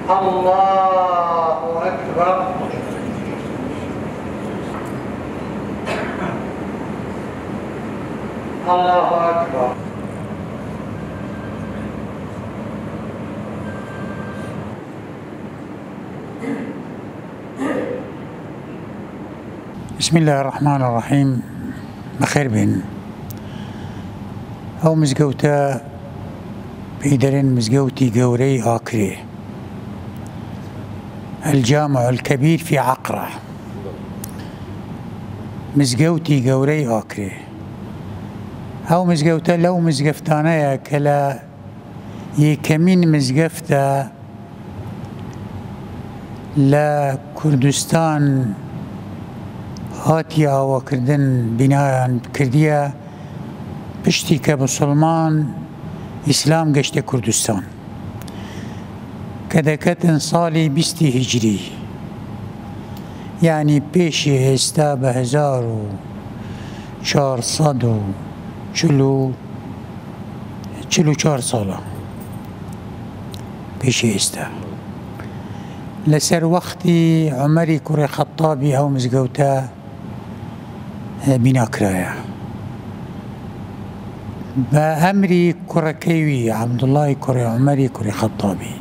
الله أكبر. الله أكبر. بسم الله الرحمن الرحيم. بخير بين أو مزقوتا بيدرين مزقوتي قوري آكري الجامع الكبير في عقرة. مزقوتي قوري آكري أو مزقوتا لو مزقفتانا كلا يكمين مزقفتا لا كردستان هاتيا وكردن بناء كردية بشتي كمسلمان إسلام قشت كردستان كدكتن صالي بستي هجري يعني بيشي استا بهزار شار صدو چلو 4 ساله بيشي استا لسر وقتي عمري كوري خطابي أو مزقوتا بنا كرايا بأمري كوركيوي عبد الله كوري عمري كوري خطابي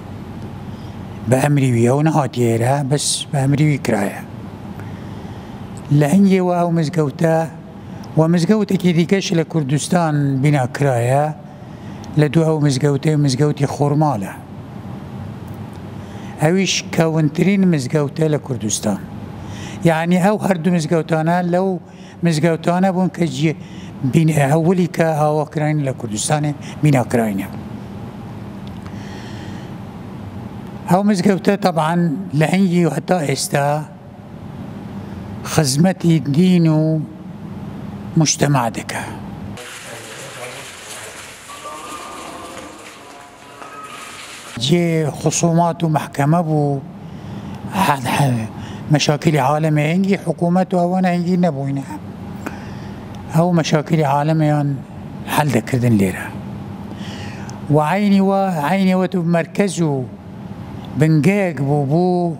بأمري ويونا هاتيرا بس بأمري وكرايا لأني أو مزقوتا ومزقوتا كي ديكاش لكردستان بنا كرايا لدو أو مزقوتي خورمالة اويش كونترين مزقوتا لكردستان يعني او هردو مزقوتانا لو مزقوتانا بون كجي بين اولي كا اوكراين لكردستان بين اوكراين او مزقوتا طبعا لهنجي حتى استا خزمتي دينو مجتمع دكا جي خصومات ومحكمة بو مشاكل عالمية هنجي حكومته وانا هنجي نبوينا او مشاكل عالمية حل دكردن ليرا وعيني وتو مركزو بنجاق بو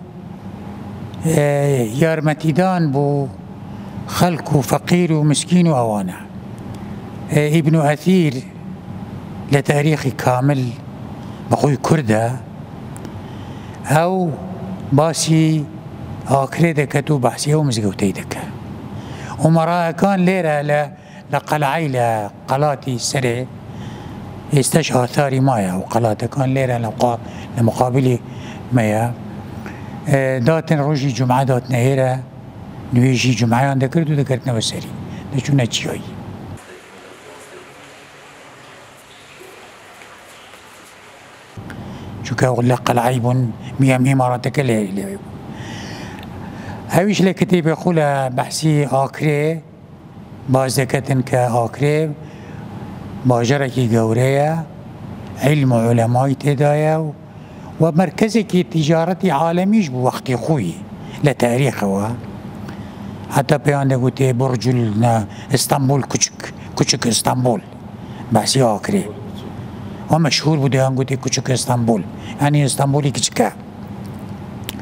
يارمتيدان بو خلقو فقير ومسكين وانا ابن أثير لتاريخ كامل بخوي كرده او باسي آكري دكتو بحثي او مزقوتي دكا ومراه كان ليرة لقلعي لقلاتي سري استشهى ثاري مايا وقلاته كان ليرة لمقابلي مايا داتن روجي جمعة داتنا هيرا نويجي جمعة دكرتو دكرتنا وسري دشونا تشيوي شو كاو لقى العيب ميامي مراتك اللي هاويش لكتيب يقول بحثي آكري بازدكتن كآكري باجركي قورية علم علماء تدايا ومركزكي تجارتي عالميش بوقت خوي لتاريخه حتى بيان قلت برج اسطنبول كوچك اسطنبول بحثي آكري ومشهور بوده قلت كوچك اسطنبول يعني اسطنبولي كچكا